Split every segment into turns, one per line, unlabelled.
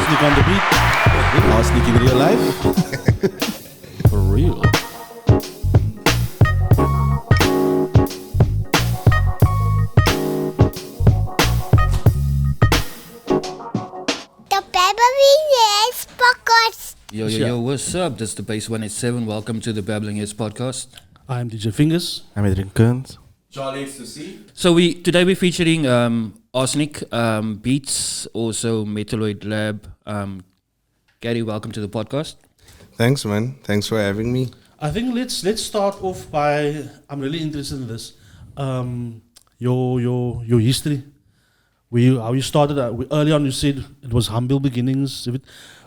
Arsenic on the beat.
Arsenic in real life.
For real.
The Babbling Heads Podcast.
Yo, what's up? This is the Base 187. Welcome to the Babbling Heads Podcast.
I'm Dj Fingaz.
I'm Adrian Kearns.
Charlie X2C.
So today we're featuring Arsenic, Beats, also Metalloid Lab. Gary, welcome to the podcast.
Thanks, man. Thanks for having me.
I think let's start off by, I'm really interested in this. Your history. How you started. Early on you said it was humble beginnings.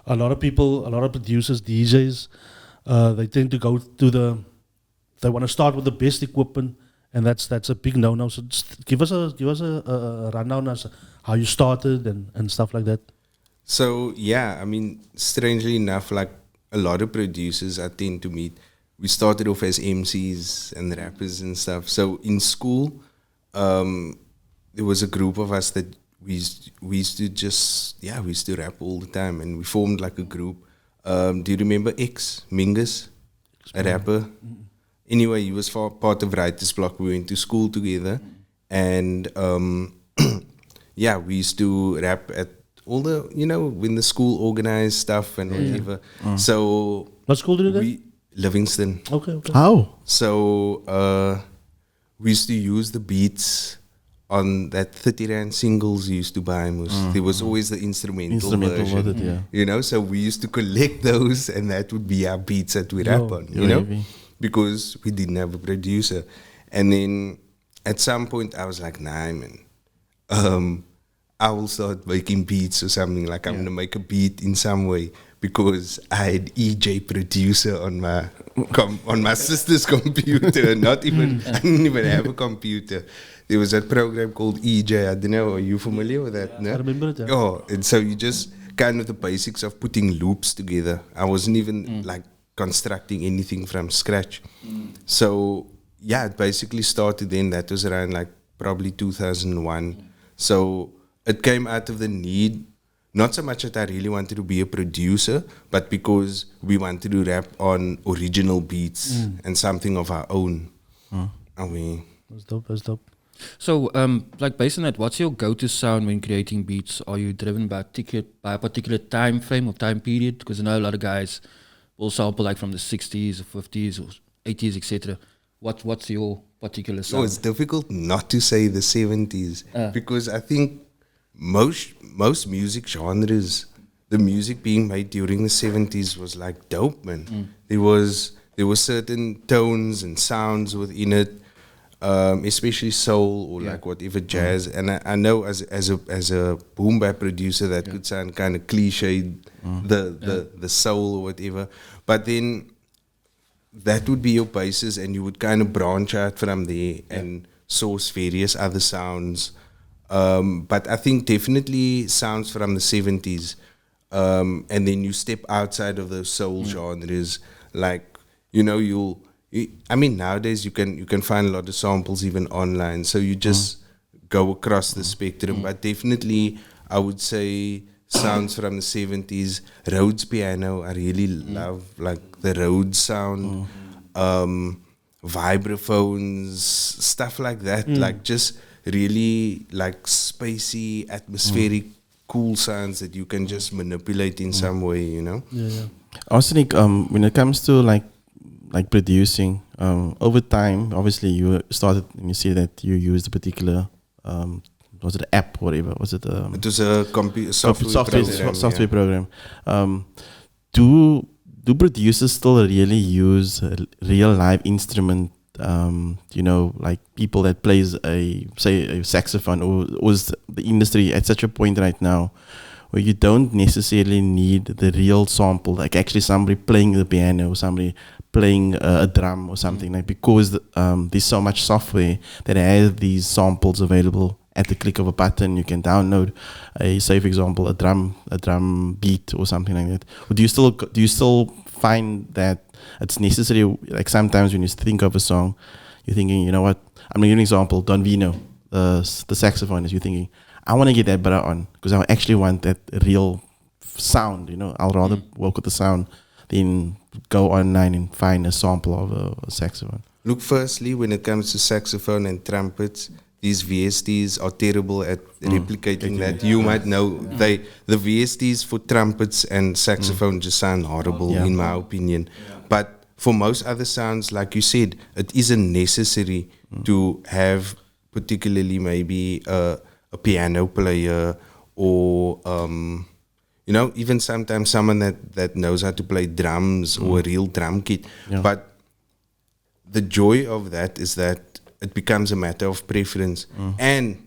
A lot of people, a lot of producers, DJs, they tend to go to they want to start with the best equipment, and that's a big no-no. So just give us a rundown as how you started and stuff like that.
So, yeah, I mean, strangely enough, like a lot of producers I tend to meet, we started off as MCs and rappers and stuff. So in school, there was a group of us that we used to rap all the time, and we formed like a group. Do you remember Fingaz, a rapper? Anyway, he was part of Writer's Block. We went to school together, and we used to rap at all the, when the school organized stuff and whatever. So
what school did you go?
Livingston.
Okay.
How?
So we used to use the beats on that 30 Rand singles you used to buy. There was always the instrumental version.
With it,
So we used to collect those, and that would be our beats that we rap on,
Heavy.
because we didn't have a producer. And then at some point I was like, nah, man, I will start making beats or something. Like I'm going to make a beat in some way, because I had EJ Producer on my sister's computer. I didn't even have a computer. There was a program called EJ. I don't know, are you familiar with that? No?
I remember it. Yeah.
Oh, and so you just kind of the basics of putting loops together. I wasn't even like constructing anything from scratch. So yeah, it basically started then. That was around like probably 2001. So it came out of the need, not so much that I really wanted to be a producer, but because we wanted to rap on original beats and something of our own. I mean,
That's dope.
So, like based on that, what's your go-to sound when creating beats? Are you driven by a particular time frame or time period? Because I know a lot of guys will sample like from the 60s or 50s or 80s, etc. What's your particular sound?
so it's difficult not to say the 70s because I think most music genres, the music being made during the 70s was like dope, man. There were certain tones and sounds within it, especially soul or like whatever jazz. And I know as a boom bap producer that could sound kind of cliched, the soul or whatever. But then that would be your basis, and you would kind of branch out from there and source various other sounds. But I think definitely sounds from the 70s. And then you step outside of those soul genres, like, nowadays you can find a lot of samples even online. So you just go across the spectrum. But definitely I would say sounds from the 70s. Rhodes piano, I really love like the Rhodes sound. Vibraphones, stuff like that. Like just really like spacey, atmospheric, cool sounds that you can just manipulate in some way,
Yeah.
Arsenic, when it comes to like producing, over time, obviously you started and you see that you used a particular, was it an app or whatever? Was it
it was a
software program. Do producers still really use a real live instrument? Like people that plays a saxophone, or is the industry at such a point right now where you don't necessarily need the real sample, like actually somebody playing the piano or somebody playing a drum or something, like, because there's so much software that has these samples available at the click of a button. You can download say for example a drum beat or something like that. Or do you still find that it's necessary, like sometimes when you think of a song, you're thinking, you know what, I'm going to give an example, Don Vino, the saxophonist, you're thinking, I want to get that better on, because I actually want that real sound. I'll rather work with the sound than go online and find a sample of a saxophone.
Look, firstly, when it comes to saxophone and trumpets, these VSTs are terrible at replicating that. You might know the VSTs for trumpets and saxophone just sound horrible, in my opinion. But for most other sounds, like you said, it isn't necessary to have particularly maybe a piano player or even sometimes someone that knows how to play drums or a real drum kit. But the joy of that is that it becomes a matter of preference and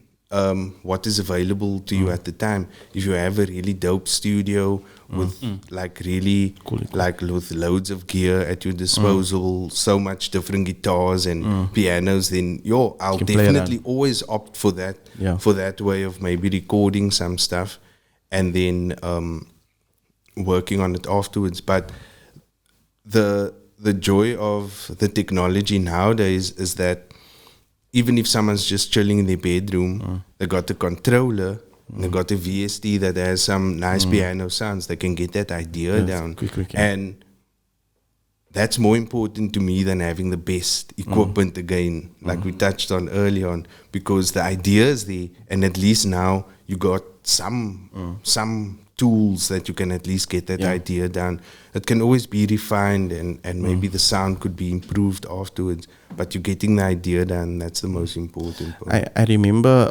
what is available to you at the time. If you have a really dope studio with like really like with loads of gear at your disposal, so much different guitars and pianos, then I'll definitely always opt for that, for that way of maybe recording some stuff and then working on it afterwards. But the joy of the technology nowadays is that even if someone's just chilling in their bedroom, they got a controller, they got a VST that has some nice piano sounds, they can get that idea down.
Quick,
and that's more important to me than having the best equipment again, like we touched on early on, because the idea is there, and at least now you got some tools that you can at least get that idea down. It can always be refined and maybe the sound could be improved afterwards, but you're getting the idea down. That's the most important part.
I remember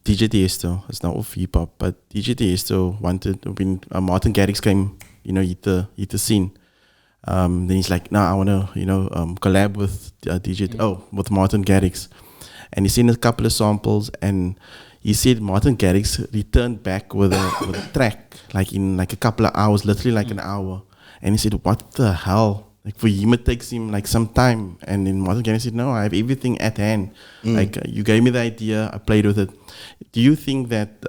DJ Tiesto, it's now off hip hop, but DJ Tiesto wanted, when Martin Garrix came, hit the scene. Then he's like, I want to, collab with with Martin Garrix. And he seen a couple of samples and he said Martin Garrix returned back with a track, like in like a couple of hours, literally like an hour. And he said, what the hell? Like for him, it takes him like some time. And then Martin Garrix said, no, I have everything at hand. Like you gave me the idea, I played with it. Do you think that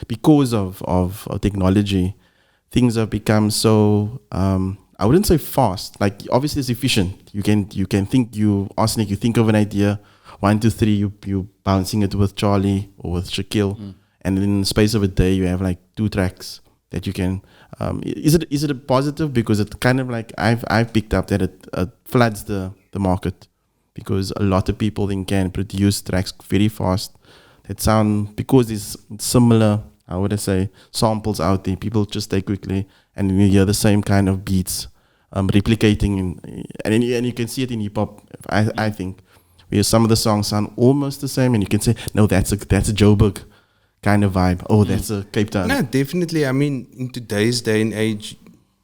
because of technology, things have become so, I wouldn't say fast, like obviously it's efficient. You can think, Arsenic, you think of an idea, 1, 2, 3, you bouncing it with Charlie or with Shaquille, and then in the space of a day you have like 2 tracks that you can. Is it a positive? Because it kind of like I've picked up that it floods the market, because a lot of people then can produce tracks very fast that sound, because there's similar, how would I say, samples out there. People just take quickly and then you hear the same kind of beats replicating, and you can see it in hip hop. I think. Where some of the songs sound almost the same, and you can say, no, that's a Joburg kind of vibe. Oh, that's a Cape Town.
No, definitely. I mean, in today's day and age,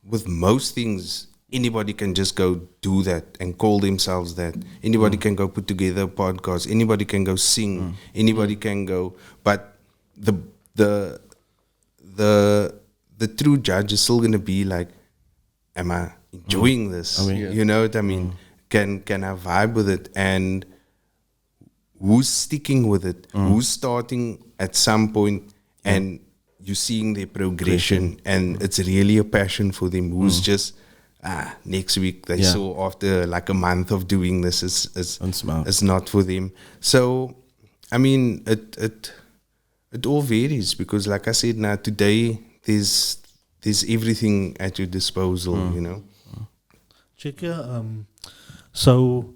with most things, anybody can just go do that and call themselves that. Anybody can go put together a podcast. Anybody can go sing. Anybody can go. But the true judge is still going to be like, am I enjoying this? You know what I mean? Can I vibe with it? And who's sticking with it? Who's starting at some point and you're seeing their progression and it's really a passion for them? Who's just next week they saw after like a month of doing this is not for them. So I mean it all varies, because like I said, now today there's everything at your disposal, you know.
Check here. So,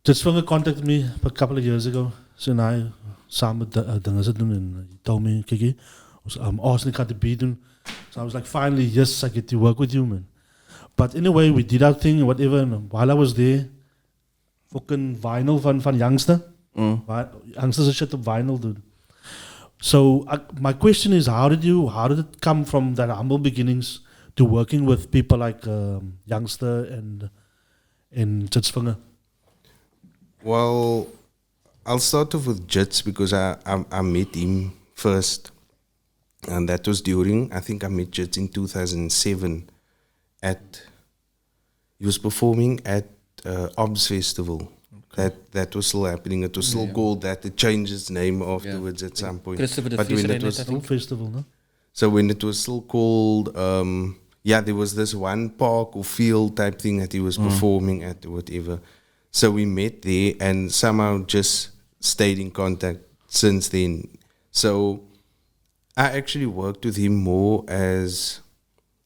Just Fingaz contacted me a couple of years ago. So now, samen met dingen ze doen, and he told me, Kiki, Arsenic had to be doen. So I was like, finally, yes, I get to work with you, man. But anyway, we did our thing, whatever. And while I was there, fucking vinyl van Youngster. Youngster's a shit op vinyl, dude. So my question is, how did it come from that humble beginnings to working with people like Youngster and Jits Fingaz?
Well, I'll start off with Jits, because I met him first, and that was I think I met Jits in 2007 he was performing at Is Festival. That was still happening. It was still called that. It changed its name afterwards at some point.
But when it was
still festival, no?
So when it was still called, there was this one park or field type thing that he was performing at or whatever. So we met there and somehow just stayed in contact since then. So I actually worked with him more as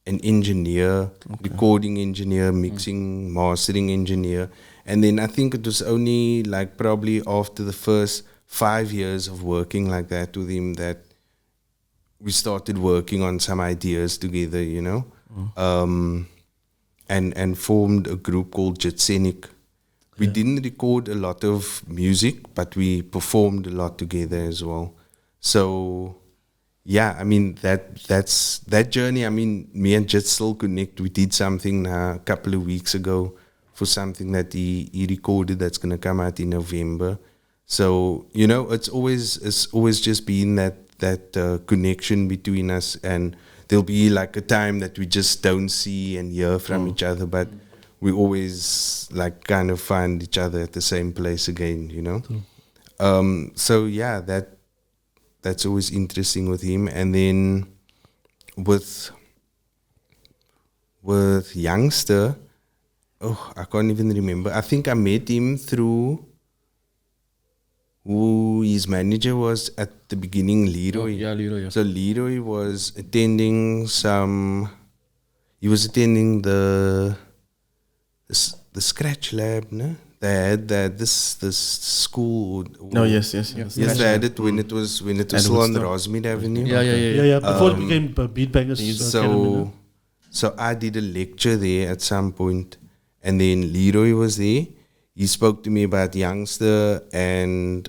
an engineer, recording engineer, mixing, mastering engineer. And then I think it was only like probably after the first 5 years of working like that with him that we started working on some ideas together, you know, and formed a group called Arsenic. We didn't record a lot of music, but we performed a lot together as well. So, yeah, I mean, that's that journey. I mean, me and Jet still connect. We did something a couple of weeks ago for something that he recorded that's going to come out in November. So, you know, it's always just been that connection between us, and there'll be like a time that we just don't see and hear from each other, but we always like kind of find each other at the same place again, you know. So yeah, that's always interesting with him. And then with Youngster, I can't even remember. I think I met him through who his manager was at the beginning, Leroy.
Yeah, Leroy. Yeah.
So Leroy was attending he was attending the Scratch Lab, no? They had this school.
No, yes.
Yes, they had it when it was still on the Rosemead Avenue.
Yeah.
Before it became Beat Bangers.
So I did a lecture there at some point, and then Leroy was there. He spoke to me about Youngster, and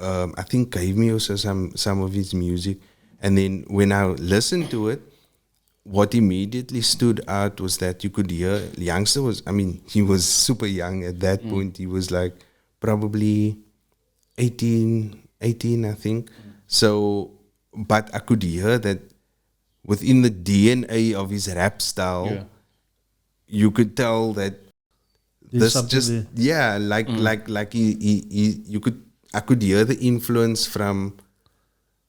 I think gave me also some of his music. And then when I listened to it, what immediately stood out was that you could hear Youngster he was super young at that point. He was like probably 18, I think. So, but I could hear that within the DNA of his rap style, you could tell that this just there. I could hear the influence from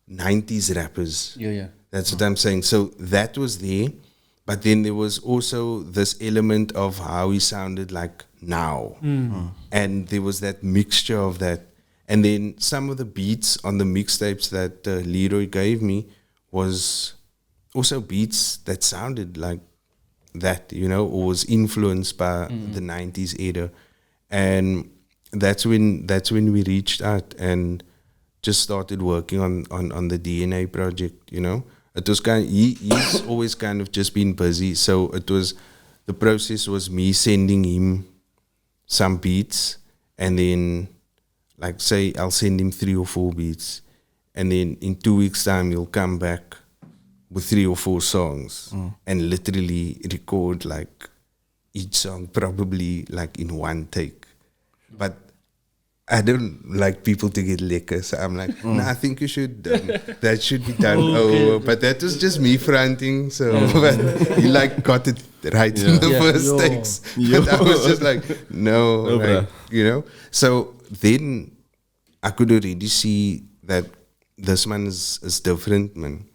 90s rappers.
Yeah.
That's what I'm saying. So that was there, but then there was also this element of how he sounded like now, and there was that mixture of that. And then some of the beats on the mixtapes that Leroy gave me was also beats that sounded like that, you know, or was influenced by the 90s era. And that's when we reached out and just started working on the DNA project, you know. It was he's always kind of just been busy, so the process was me sending him some beats, and then like say I'll send him 3 or 4 beats, and then in 2 weeks time he'll come back with 3 or 4 songs and literally record like each song probably like in one take. But I don't like people to get liquor, so I'm like, I think you should, that should be done. But that was just me fronting, so but he like got it right in the first takes. But I was just like, no, like, you know. So then I could already see that this man is different, man.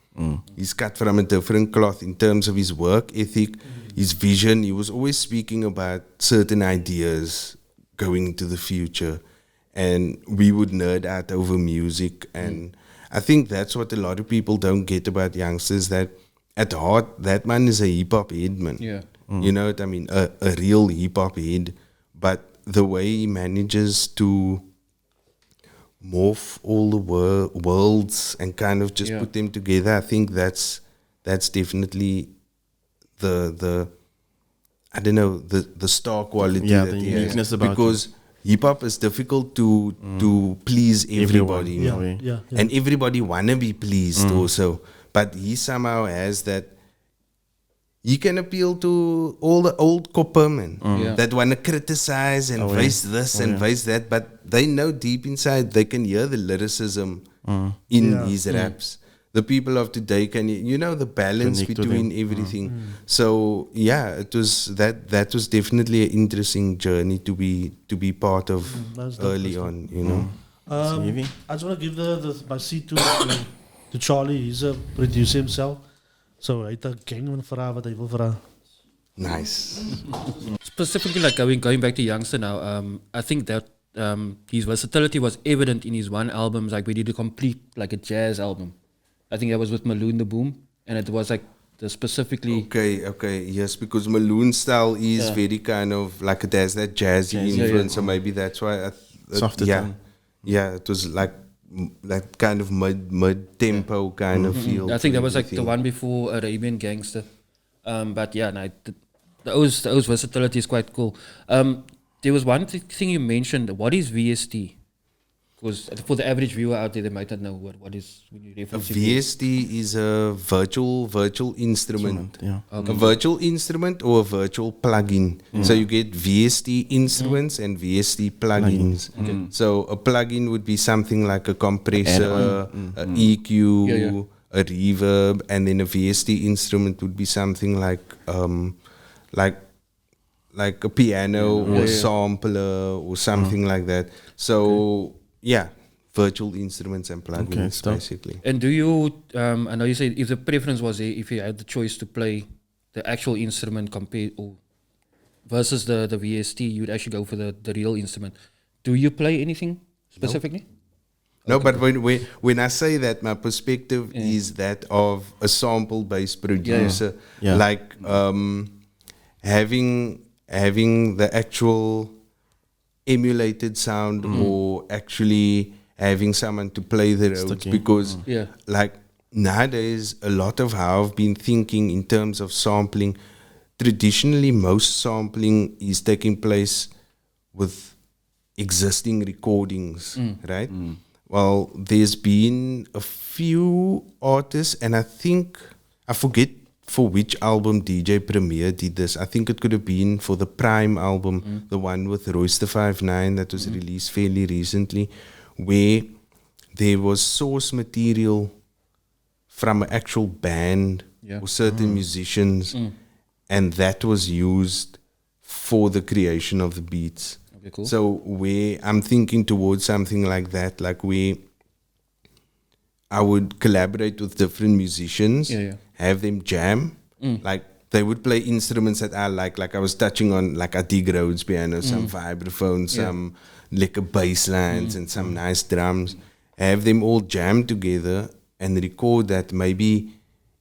He's cut from a different cloth in terms of his work ethic, his vision. He was always speaking about certain ideas going into the future. And we would nerd out over music. And I think that's what a lot of people don't get about Youngsters, that at heart, that man is a hip-hop head, man.
Yeah.
You know what I mean? A real hip-hop head. But the way he manages to morph all the worlds and kind of just put them together, I think that's definitely the I don't know, the star quality that he has. Because hip-hop is difficult to please everybody.
Yeah.
And everybody wanna be pleased also. But he somehow has that. He can appeal to all the old copper men that wanna criticize and face this and face that. But they know deep inside they can hear the lyricism in his raps. The people of today can, you know, the balance between everything. So yeah, it was that was definitely an interesting journey to be part of early on, you know.
I just want to give my seat to Charlie. He's a producer himself. So hy het 'n gang van vrae wat hy wil vra.
Nice.
Specifically, like going back to Youngster now, I think that his versatility was evident in his one album. Like we did a complete like a jazz album. I think that was with Malone the Boom, and it was like the specifically.
Okay, yes, because Malone style is very kind of like it has that jazzy influence, so maybe that's why.
Softer tone.
Yeah, it was like that kind of mid tempo kind of feel.
I think that was like the one before Arabian Gangster. But yeah, no, the O's versatility is quite cool. There was one thing you mentioned. What is VST? Because for the average viewer out there, they might not know what is when you refer
A
to
VST is a virtual instrument.
Yeah.
A virtual instrument or a virtual plugin. So you get VST instruments and VST plugins. So a plugin would be something like a compressor, a EQ, a reverb, and then a VST instrument would be something like a piano or sampler or something like that. So virtual instruments and plugins basically.
And do you? I know you said if the preference was if you had the choice to play the actual instrument versus the VST, you'd actually go for the real instrument. Do you play anything specifically?
No, but when I say that, my perspective is that of a sample-based producer, like having the actual emulated sound or actually having someone to play the roads, because like nowadays a lot of how I've been thinking in terms of sampling, traditionally most sampling is taking place with existing recordings, right? Well, there's been a few artists, and I forget for which album DJ Premier did this. I think it could have been for the Prime album, the one with Royce the 5'9" that was released fairly recently, where there was source material from an actual band or certain musicians, and that was used for the creation of the beats.
Okay, cool.
So where I'm thinking towards something like that, like where I would collaborate with different musicians, have them jam, like they would play instruments that I like I was touching on, like a Dig Rhodes piano, some vibraphone, some lekker bass lines and some nice drums, have them all jam together and record that, maybe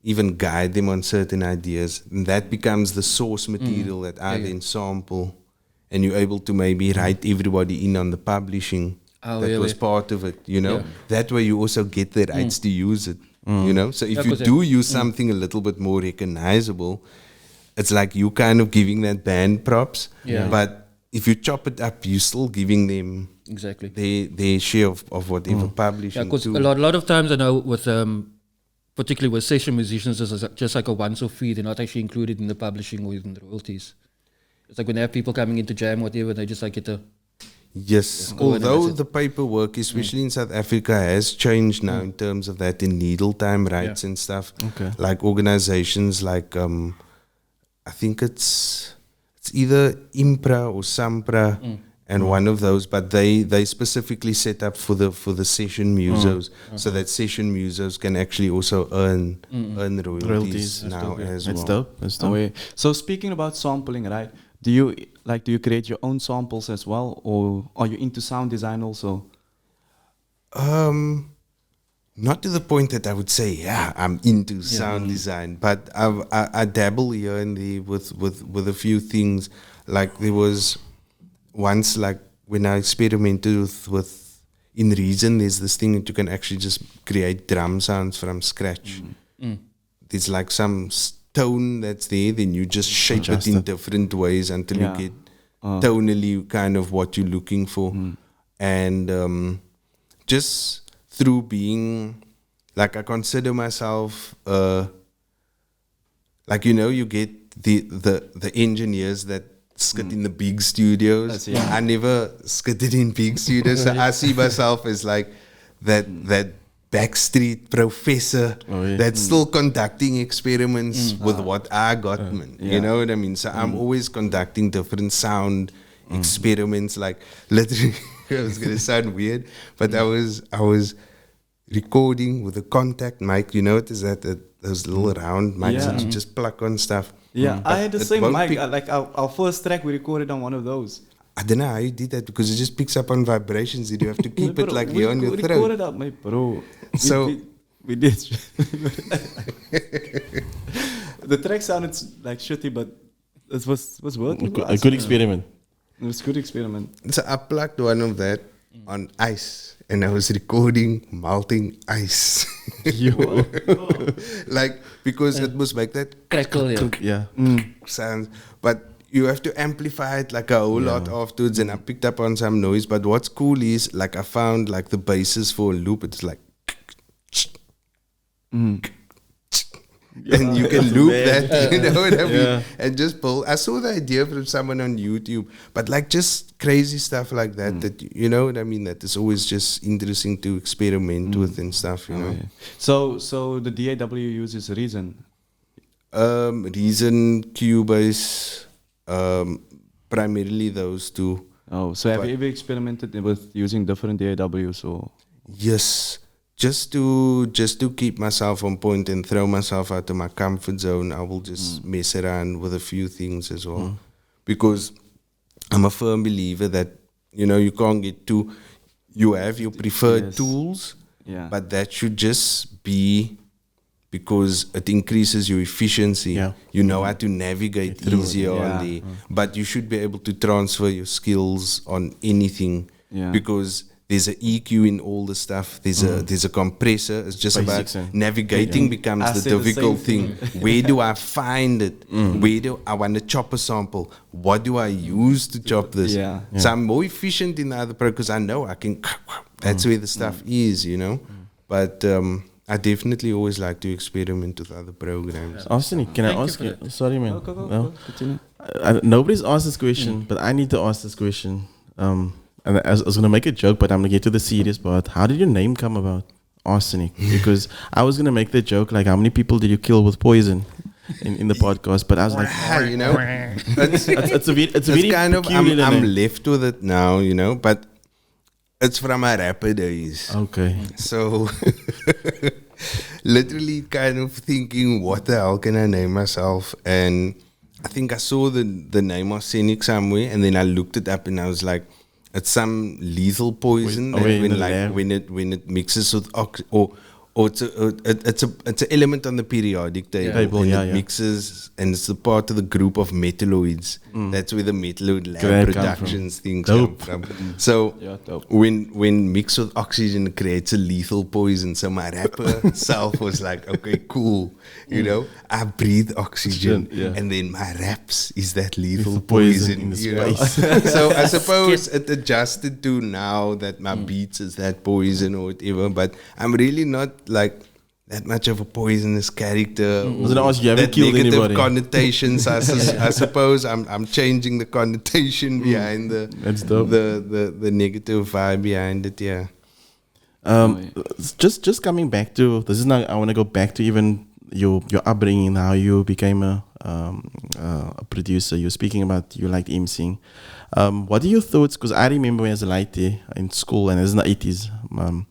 even guide them on certain ideas, and that becomes the source material that I then sample, and you're able to maybe write everybody in on the publishing. That was part of it, you know. That way you also get the rights to use it, you know. So if you do use something a little bit more recognizable, it's like you kind of giving that band props. But if you chop it up, you're still giving them their share of whatever publishing.
Yeah, because a lot of times I know with particularly with session musicians, it's just like a once-off fee. They're not actually included in the publishing or in the royalties. It's like when they have people coming in to jam, whatever, they just like get a...
Yes, although the paperwork, especially in South Africa, has changed now in terms of that in needle time rights and stuff. Like organizations like, I think it's either Impra or Sampra, and one of those, but they specifically set up for the session musos, so that session musos can actually also earn royalties now as well.
That's dope.
So speaking about sampling, right? Do you create your own samples as well, or are you into sound design also?
Not to the point that I would say, I'm into sound design, but I dabble here and there with a few things. Like there was once, like when I experimented with in Reason, there's this thing that you can actually just create drum sounds from scratch. There's like some tone that's there, then you just shape it in different ways until you get tonally kind of what you're looking for. And just through being, like, I consider myself, like, you know, you get the engineers that skit in the big studios. I never skitted in big studios, so I see myself as like that backstreet professor that's still conducting experiments with what I got, man. You know what I mean? So I'm always conducting different sound experiments, like literally, it was gonna sound weird, but I was recording with a contact mic. You know, it is that those little round mics that you just plug on stuff.
I had the same mic. Like our first track, we recorded on one of those.
I don't know how you did that, because it just picks up on vibrations. You have to keep it like here on your throat.
Record it up, my bro.
So
We did. The track sounded like shitty, but it was working.
A good experiment.
It was a good experiment.
So I plugged one of that on ice, and I was recording melting ice. Like, because it was like that
Crackle, yeah.
Yeah.
sounds, but you have to amplify it like a whole lot afterwards, and I picked up on some noise. But what's cool is, like, I found like the basis for a loop. It's like, and you can loop that, you know what I mean?
Yeah.
And just pull. I saw the idea from someone on YouTube, but like just crazy stuff like that, that, you know what I mean? That is always just interesting to experiment with and stuff, you know?
Yeah. So the DAW uses Reason.
Reason, Cubase, primarily those two.
Oh, so have
But-
you ever experimented with using different DAWs or?
Yes, just to keep myself on point and throw myself out of my comfort zone, I will just mess around with a few things as well, because I'm a firm believer that, you know, you can't get too. You have your preferred
Yes.
tools,
Yeah.
but that should just be because it increases your efficiency.
Yeah.
You know how to navigate easier
Yeah.
on the, but you should be able to transfer your skills on anything,
Yeah.
because there's an EQ in all the stuff. There's a compressor. It's just
Basics,
about
eh?
navigating becomes
I
the
said the
difficult
same
thing. Where do I find it? Where do I want to chop a sample? What do I use to chop this?
Yeah.
So I'm more efficient in the other pro because I know I can. That's where the stuff is, you know. But I definitely always like to experiment with other programs.
Arsenic, can I
Thank you
ask
for
you?
that.
Sorry, man.
Go,
No.
continue.
Nobody's asked this question, but I need to ask this question. And I was going to make a joke, but I'm going to get to the serious part. How did your name come about? Arsenic. Because I was going to make the joke, like, how many people did you kill with poison in the podcast? But I was like,
You know,
it's a very
kind of,
peculiar
I'm
name.
left with it now, you know, but it's from my rapper days.
Okay.
So, literally kind of thinking, what the hell can I name myself? And I think I saw the name Arsenic somewhere, and then I looked it up, and I was like, it's some lethal poison
Wait,
that
in
when
the
like
lab?
when it mixes with or it's an element on the periodic table,
Table,
and
yeah,
it
yeah.
mixes, and it's a part of the group of metalloids. That's where the Metalloid lab
Grab come
productions things
Dope.
come from. So
Yeah, dope.
when mixed with oxygen, it creates a lethal poison. So my rapper self was like, okay, cool, you know, I breathe oxygen,
Yeah.
and then my raps is that lethal
Lethal poison
poison.
in the
You know?
space.
So I suppose it adjusted to now that my beats is that poison or whatever. But I'm really not like that much of a poisonous character.
I was gonna ask you, haven't
that
killed
negative
anybody.
connotations. I suppose I'm changing the connotation behind
That's dope.
the negative vibe behind it. Yeah.
Just coming back to this is now. I want to go back to even your upbringing, how you became a producer. You're speaking about you liked emceeing. What are your thoughts? Because I remember when I was a lighty in school, and it was in the 80s.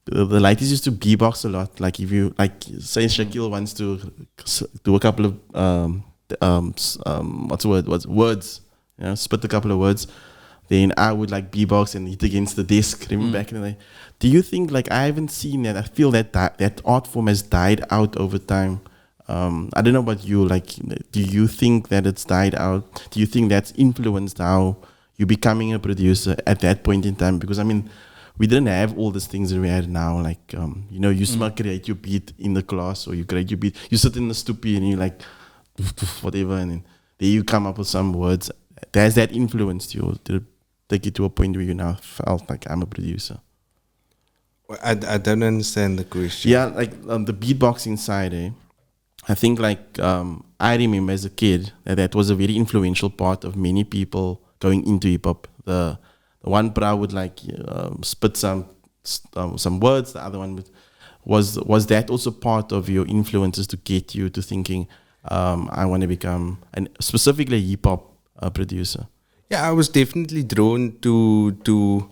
The lighties used to beatbox a lot. Like if you say Shaquille wants to do a couple of what's the word? What's words? You know, spit a couple of words. Then I would like beatbox and hit against the desk. Remember back in the day? Do you think, like, I haven't seen that? I feel that that art form has died out over time. I don't know about you. Like, do you think that it's died out? Do you think that's influenced how you becoming a producer at that point in time? Because I mean, we didn't have all these things that we had now. Like, you know, you create your beat in the class, or you create your beat. You sit in the stoopy and you like whatever, and then there you come up with some words. Has that influenced you? Did it take you to a point where you now felt like I'm a producer?
I don't understand the question.
Yeah, like the beatboxing side, eh? I think like I remember as a kid that was a very influential part of many people going into hip hop. The one bro would like spit some words, the other one would, was that also part of your influences to get you to thinking I want to become specifically a hip hop producer?
Yeah, I was definitely drawn to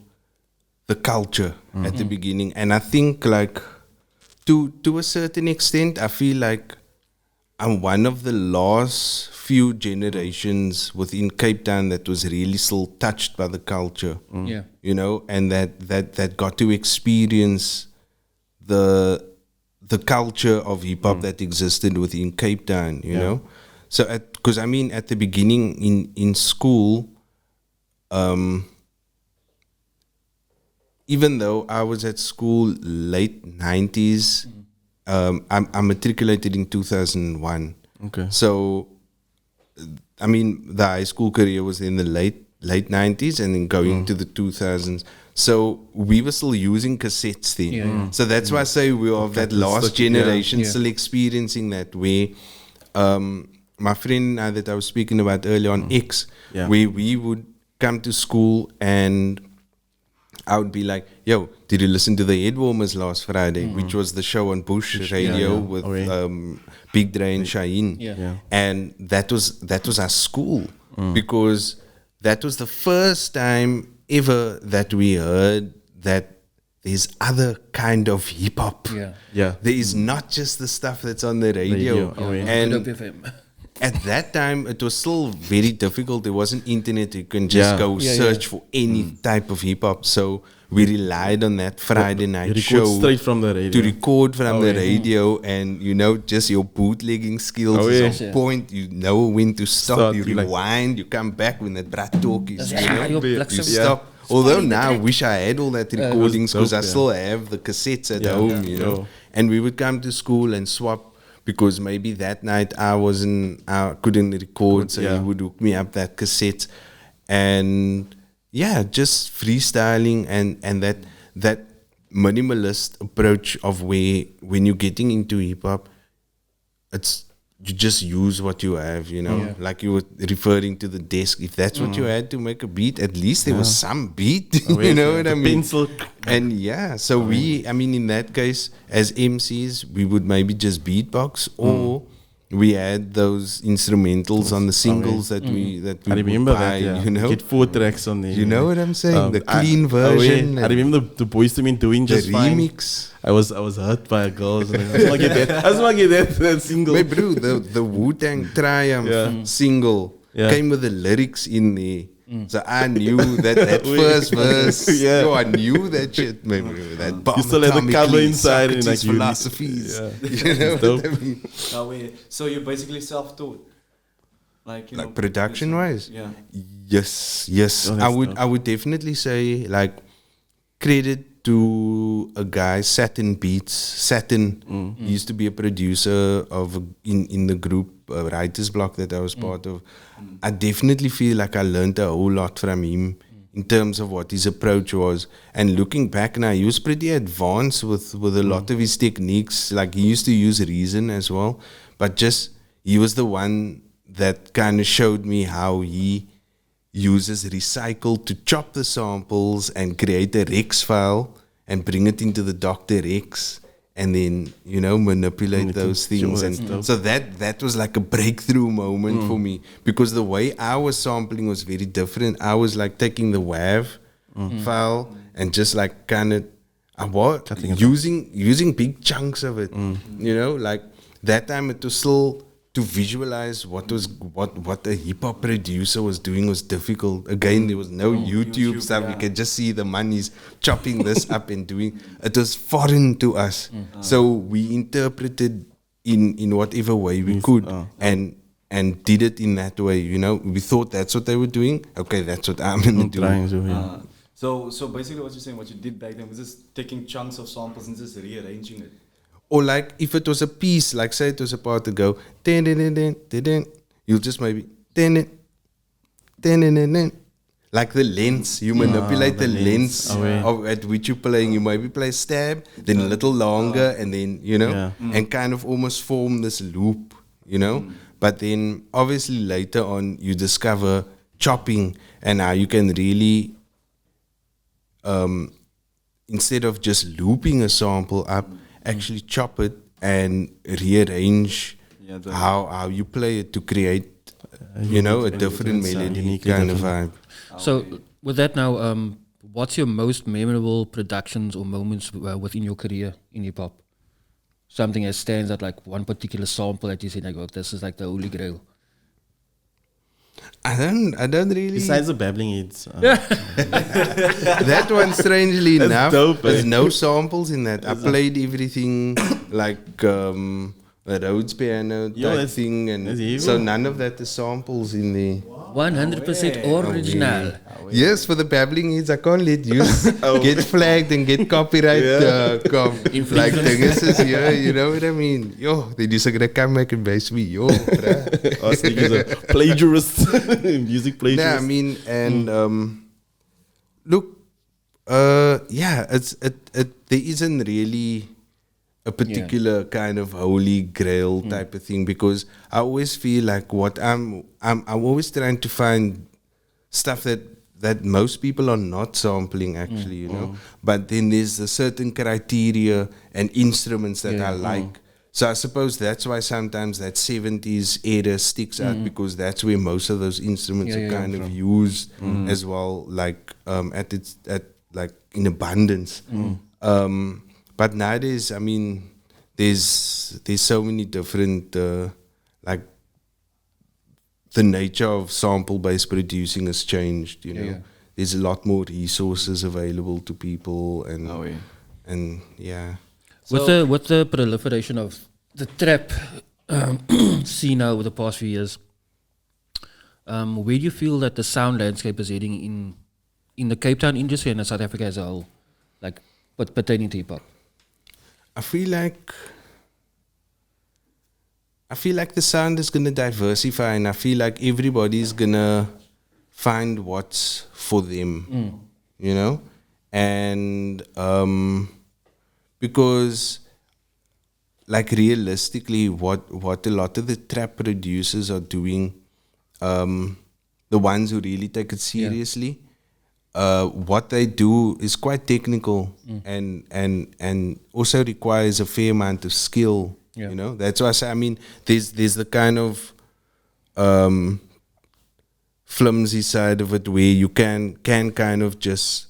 the culture at the beginning, and I think like to a certain extent, I feel like I'm one of the last few generations within Cape Town that was really still touched by the culture.
Yeah.
You know, and that got to experience the culture of hip hop that existed within Cape Town, you know. So because I mean at the beginning in school, even though I was at school late 90s, I matriculated in 2001.
Okay.
So I mean the high school career was in the late 90s and then going to the 2000s. So we were still using cassettes then. So that's why I say we are of that last generation still experiencing that way. My friend that I was speaking about earlier on, X, where we would come to school and I would be like, yo, did you listen to the Headwarmers last Friday, which was the show on Bush Radio with Big Dre and Shaheen. And that was our school because that was the first time ever that we heard that there's other kind of hip hop. There is not just the stuff that's on the radio. And at that time, it was still very difficult. There wasn't internet. You can just go search for any type of hip hop. So we relied on that Friday night show
straight from the radio.
to record from the radio, and you know, just your bootlegging skills is on point. You know when to stop. You rewind. You come back when that brat talk is. You stop. Although now I wish I had all that recordings because I still have the cassettes at home, you know. And we would come to school and swap. Because maybe that night I couldn't record, so he would hook me up that cassette, and just freestyling and that minimalist approach of where when you're getting into hip hop, you just use what you have, you know, like you were referring to the desk. If that's what you had to make a beat, at least there was some beat, you know what I mean?
Pencil.
And so I mean, in that case, as MCs, we would maybe just beatbox, or we had those instrumentals on the singles that we
I remember
would buy,
that,
you know?
Get 4 tracks on there.
You know what I'm saying? The clean version.
I remember the Boys to Men doing
the
just fine.
remix.
I was hurt by a girl. I just want to get that single.
Wait, bro, the Wu-Tang Triumph single came with the lyrics in there. So I knew that first verse. Yo, I knew that shit, man. That bomb,
you still had the cover inside and like
philosophies. You know what I mean?
So you're basically self-taught, like
production wise.
Yeah.
Yes. I would definitely say like credit to a guy, Satin Beats. Satin used to be a producer in the group Writers Block that I was part of. I definitely feel like I learned a whole lot from him in terms of what his approach was. And looking back now, he was pretty advanced with a lot of his techniques. Like he used to use reason as well. But just, he was the one that kind of showed me how he uses recycle to chop the samples and create a Rex file and bring it into the Dr. Rex. And then, you know, manipulate those things. And so that was like a breakthrough moment for me. Because the way I was sampling was very different. I was like taking the WAV file and just like kind of, using big chunks of it. You know, like that time it was still, to visualize what a hip hop producer was doing was difficult. Again, there was no YouTube stuff. You could just see the manis chopping this up and doing. It was foreign to us, so we interpreted in whatever way we could, and did it in that way. You know, we thought that's what they were doing. Okay, that's what I'm gonna do.
So basically, what you're saying, what you did back then was just taking chunks of samples and just rearranging it.
Or like if it was a piece, like say it was a part to go, you'll just maybe like the lengths. You manipulate the lengths at which you're playing. You maybe play stab, then a little longer, and then and kind of almost form this loop, you know. But then obviously later on you discover chopping and how you can really instead of just looping a sample up, actually chop it and rearrange how you play it to create, a different melody kind of vibe.
So with that now, what's your most memorable productions or moments within your career in hip hop? Something that stands out, like one particular sample that you say, like, oh, this is like the holy grail.
I don't really.
Besides the Babbling Heads.
That one, strangely
That's
enough,
dope,
there's
eh?
no samples in that. I played everything like a Rhodes piano
Yo,
type
that's-
thing, and
that's evil.
so none of that is samples in there.
100% original.
Yes, for the Babbling Heads, I can't let you get flagged and get copyright like things here. You know what I mean? Yo, they just gonna come back and base me. Yo, bruh.
Arsenic is a plagiarist. Music
Yeah,
plagiarist.
I mean, and look, yeah, there isn't really a particular kind of holy grail type of thing, because I always feel like what I'm always trying to find stuff that most people are not sampling actually, you know. But then there's a certain criteria and instruments that I like. So I suppose that's why sometimes that 70s era sticks out, because that's where most of those instruments are kind of used as well, like at like in abundance. But nowadays, I mean, there's so many different like the nature of sample-based producing has changed. You know, there's a lot more resources available to people, and and yeah.
With the proliferation of the trap scene now over the past few years, where do you feel that the sound landscape is heading in the Cape Town industry and in South Africa as a whole, like but pertaining to hip hop?
I feel like the sound is gonna diversify, and I feel like everybody's gonna find what's for them, you know, and because like realistically, what a lot of the trap producers are doing, the ones who really take it seriously. What they do is quite technical and also requires a fair amount of skill. You know, that's why I say, I mean, there's the kind of flimsy side of it where you can kind of just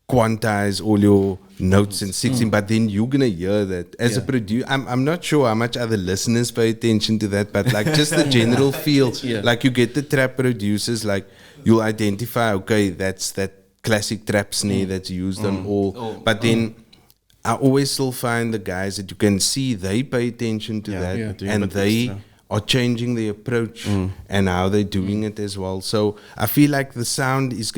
quantize all your notes and 16, but then you're gonna hear that as a producer. I'm not sure how much other listeners pay attention to that, but like just the general feel, like you get the trap producers, like you'll identify, okay, that's that classic trap snare that's used on all, but then I always still find the guys that you can see they pay attention to that, and they are changing their approach and how they're doing it as well. So I feel like the sound is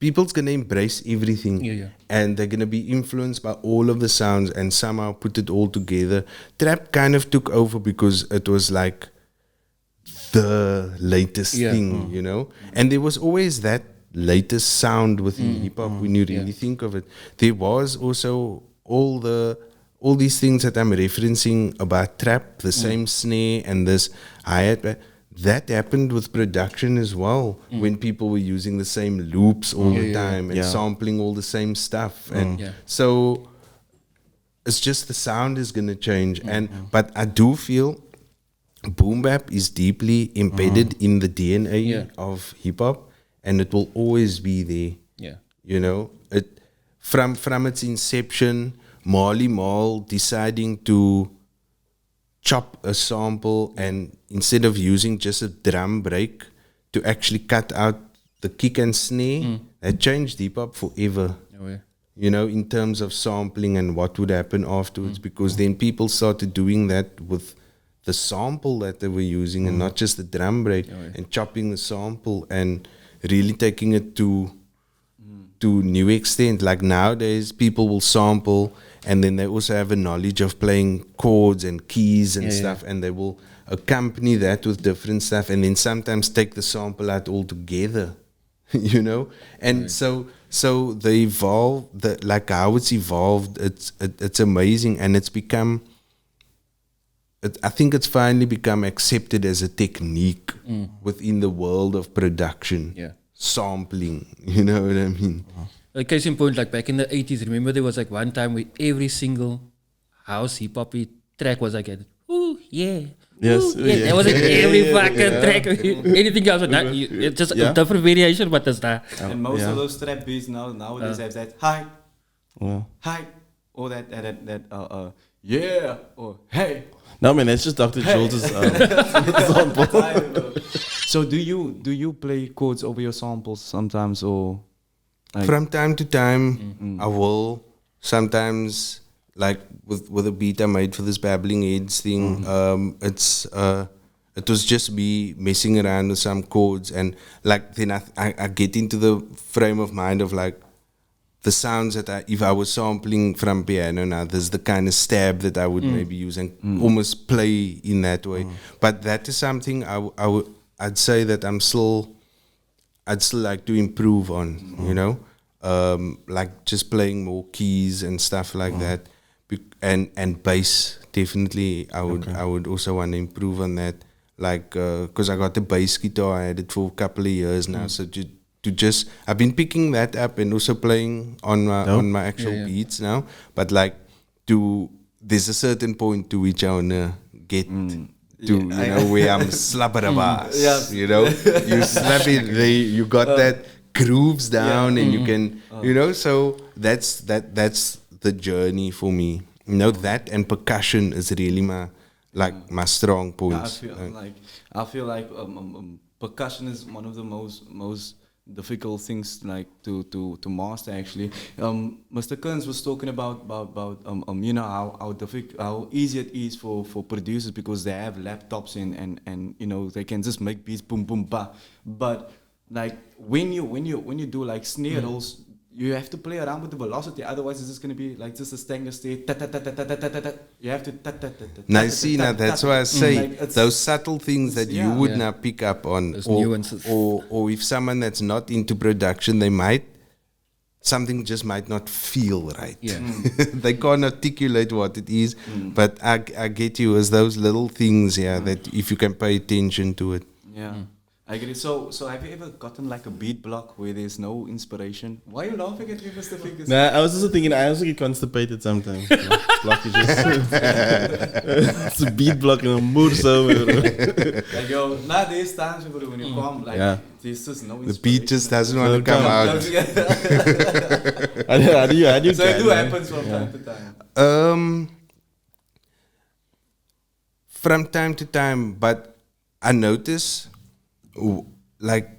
people's gonna embrace everything, and they're gonna be influenced by all of the sounds and somehow put it all together. Trap kind of took over because it was like the latest thing, you know, and there was always that latest sound within hip hop when you really think of it. There was also all these things that I'm referencing about trap, the same snare and this hi-hat. That happened with production as well, when people were using the same loops all the time and sampling all the same stuff. And so it's just the sound is going to change. But I do feel boom bap is deeply embedded in the DNA of hip hop, and it will always be there. Yeah. You know, it from its inception, Marley Marl deciding to chop a sample and instead of using just a drum break to actually cut out the kick and snare, that changed hip hop forever. You know, in terms of sampling and what would happen afterwards, because then people started doing that with the sample that they were using and not just the drum break, and chopping the sample and really taking it to new extent. Like nowadays, people will sample and then they also have a knowledge of playing chords and keys and stuff, and they will accompany that with different stuff, and then sometimes take the sample out altogether, you know. And so the like how it's evolved, it's amazing, and it's become. I think it's finally become accepted as a technique within the world of production. Sampling, you know what I mean?
Like case in point, like back in the 80s, remember there was like one time where every single house hip hop track was like, ooh, yeah.
Yes,
ooh, yeah. That was like every fucking track. Anything else, it's just a different variation, but that's that.
And most of those trap beats nowadays have that hi, or that yeah, or hey.
No, man, that's just Dr. Schultz's sample.
So do you play chords over your samples sometimes, or like
From time to time, I will. Sometimes, like with a beat I made for this Babbling Heads thing, it was just me messing around with some chords, and like then I get into the frame of mind of like the sounds that if I was sampling from piano now, there's the kind of stab that I would maybe use and almost play in that way. But that is something I'd say that I'd still like to improve on, you know, like just playing more keys and stuff like that, and bass definitely. I would also want to improve on that, like because I got the bass guitar, I had it for a couple of years now, so I've been picking that up and also playing on my actual beats now, but like there's a certain point to which I wanna get to, you know, where I'm slabberabas, you know, you slap it, you got that grooves down, and you can, you know, so that's the journey for me, you know. That and percussion is really my strong points.
I feel like percussion is one of the most difficult things like to master actually. Mr. Kearns was talking about you know how easy it is for producers because they have laptops and you know they can just make beats boom boom ba. But like when you do like snare rolls, you have to play around with the velocity, otherwise it's just going to be like just a stainless steel. You have to.
Now you see, now that's why I say those subtle things that you would not pick up on,
Those nuances.
or if someone that's not into production, something just might not feel right.
Yeah.
They can't articulate what it is, but I get you, as those little things, that if you can pay attention to it.
Yeah. I get it. So have you ever gotten like a beat block where there's no inspiration? Why are you laughing at me, Mr. Fingaz?
Nah, I was also thinking, I also get constipated sometimes. Blockages. It's a beat block in a mood so.
Like yo, there's times when you come, like there's just no inspiration.
The beat just doesn't want to come out.
How do you
So it do happens from time to time.
From time to time, but I notice, like,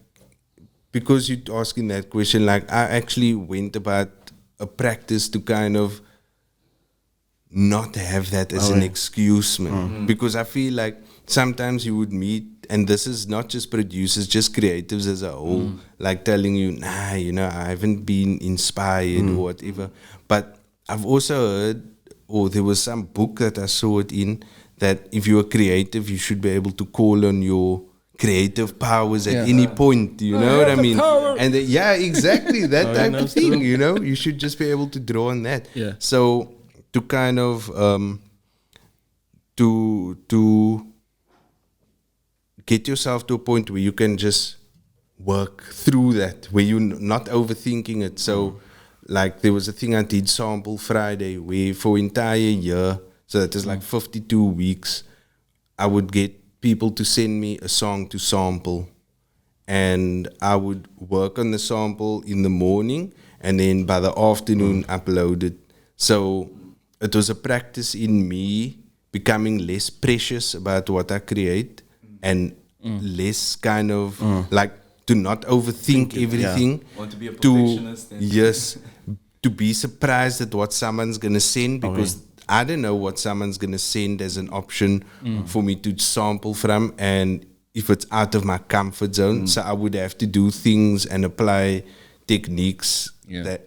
because you're asking that question, like I actually went about a practice to kind of not have that as an excuse, man. Because I feel like sometimes you would meet, and this is not just producers, just creatives as a whole, like telling you, you know, I haven't been inspired or whatever. But I've also heard, or there was some book that I saw it in, that if you're creative, you should be able to call on your creative powers at any point, you know what I mean? And exactly, that type of thing, you know, you should just be able to draw on that.
Yeah.
So to kind of to get yourself to a point where you can just work through that, where you're not overthinking it. So like there was a thing I did, Sample Friday, where for entire year, so that is like 52 weeks, I would get people to send me a song to sample, and I would work on the sample in the morning, and then by the afternoon upload it. So it was a practice in me becoming less precious about what I create, and less kind of like to not overthink everything.
Want to be a perfectionist.
Yes, to be surprised at what someone's gonna send, because I don't know what someone's going to send as an option for me to sample from, and if it's out of my comfort zone, so I would have to do things and apply techniques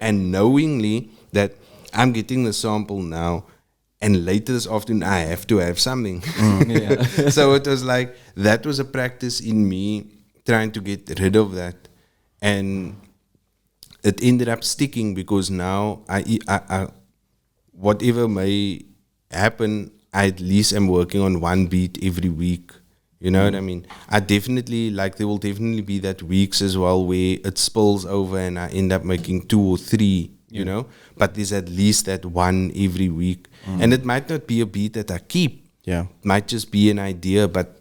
and knowingly that I'm getting the sample now, and later this afternoon I have to have something. So it was like, that was a practice in me trying to get rid of that, and it ended up sticking, because now I whatever may happen, I at least am working on one beat every week. You know what I mean? I definitely, like, there will definitely be that weeks as well where it spills over and I end up making 2 or 3, you know? But there's at least that one every week. And it might not be a beat that I keep.
Yeah.
It might just be an idea, but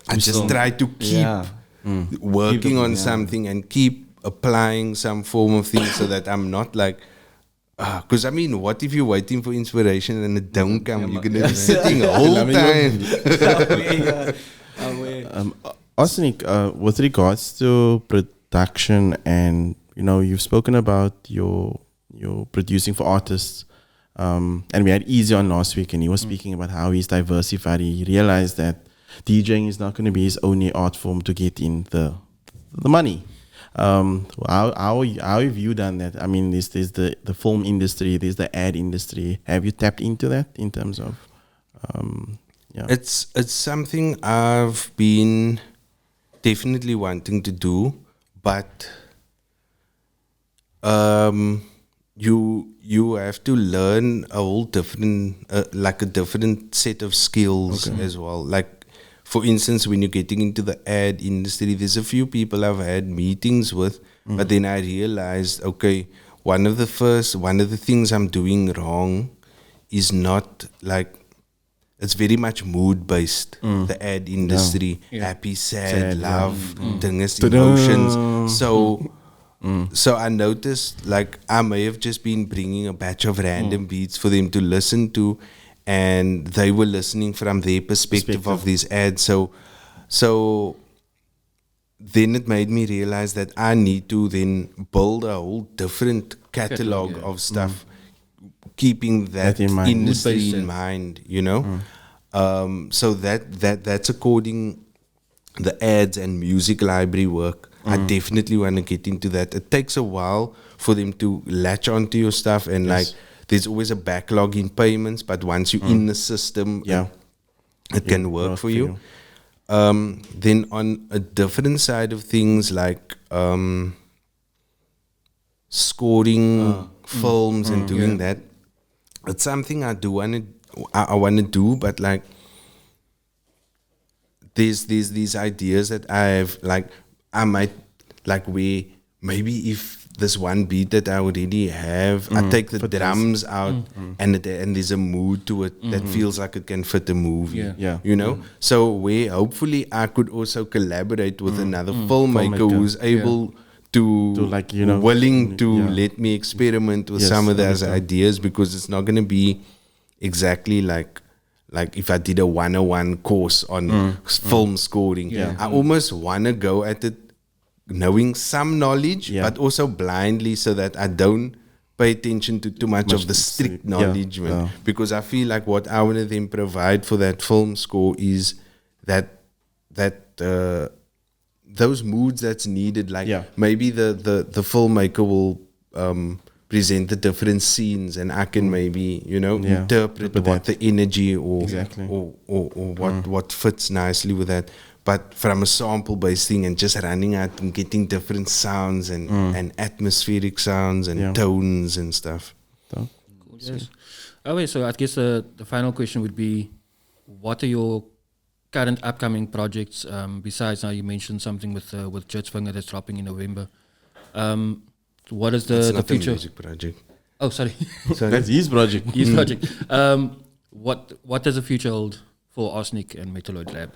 I just try to keep working on something and keep applying some form of thing, so that I'm not like, Because I mean, what if you're waiting for inspiration and it don't come? You're gonna be sitting the whole time.
Arsenic, with regards to production, and you've spoken about your producing for artists, and we had Easy on last week, and he was speaking about how he's diversified. He realized that DJing is not going to be his only art form to get in the money. How have you done that? I mean, there's the film industry, there's the ad industry. Have you tapped into that in terms of,
It's something I've been definitely wanting to do, but you have to learn a whole different, like a different set of skills as well. Like, for instance, when you're getting into the ad industry, there's a few people I've had meetings with, but then I realized, okay, one of the things I'm doing wrong is not like, it's very much mood based. The ad industry, happy, sad, love, emotions. So I noticed, like, I may have just been bringing a batch of random beats for them to listen to, and they were listening from their perspective of these ads. So then it made me realize that I need to then build a whole different catalog of stuff, keeping that industry in mind, So that's according the ads and music library work. I definitely want to get into that. It takes a while for them to latch onto your stuff, and like, there's always a backlog in payments, but once you're in the system, it can work for you. Then on a different side of things, like scoring films and doing that, it's something I want to do, but like, there's these ideas that I have, like, I might, like, where maybe if this one beat that I already have, I take the drums out, and there's a mood to it that feels like it can fit a movie. So where hopefully I could also collaborate with another filmmaker who's able to like, willing to let me experiment with some of those ideas, because it's not going to be exactly like if I did a 101 course on film scoring. I almost want to go at it knowing some knowledge, but also blindly, so that I don't pay attention to too much of the strict knowledge, because I feel like what I want to then provide for that film score is that those moods that's needed. Like, maybe the filmmaker will present the different scenes, and I can maybe interpret what the energy or what fits nicely with that. But from a sample-based thing, and just running out and getting different sounds and atmospheric sounds and tones and stuff.
Cool, yes. Okay, so I guess the final question would be, what are your current upcoming projects? Besides, now you mentioned something with Dj Fingaz that's dropping in November. What is the future?
Music project.
Oh, sorry.
That's his project.
His project. What does the future hold for Arsenic and Metalloid Lab?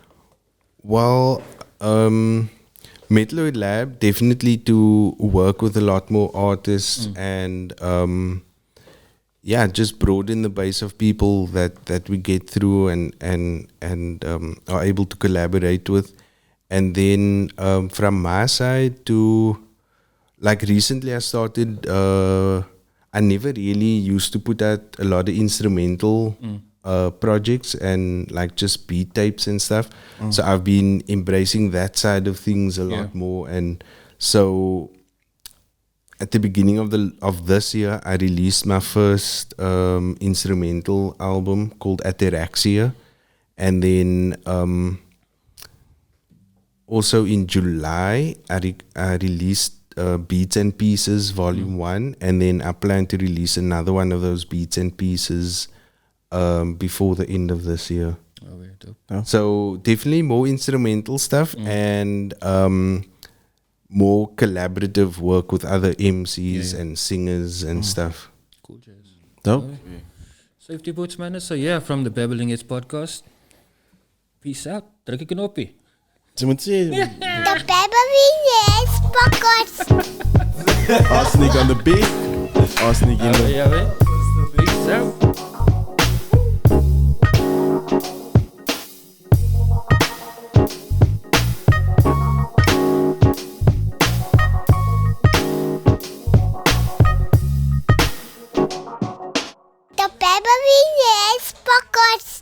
Well, Metalloid Lab, definitely to work with a lot more artists and just broaden the base of people that we get through and are able to collaborate with. And then from my side to, like, recently I started, I never really used to put out a lot of instrumental projects and like just beat tapes and stuff. So I've been embracing that side of things a lot more. And so at the beginning of this year, I released my first instrumental album called Ataraxia. And then also in July, I released Beats and Pieces Volume 1. And then I plan to release another one of those Beats and Pieces before the end of this year.
Oh, very dope.
So definitely more instrumental stuff and more collaborative work with other MCs and singers and stuff.
Cool, Jazz.
Dope.
Okay. Safety boots, man. So yeah, from the Babbling Heads Podcast. Peace out. Druk 'n knoppie.
Ze moet sê,
The Babbling Heads Podcast.
Arsenic on the beat. Arsenic in the...
Ja, weet. Big sound.
The Babbling Heads Podcast.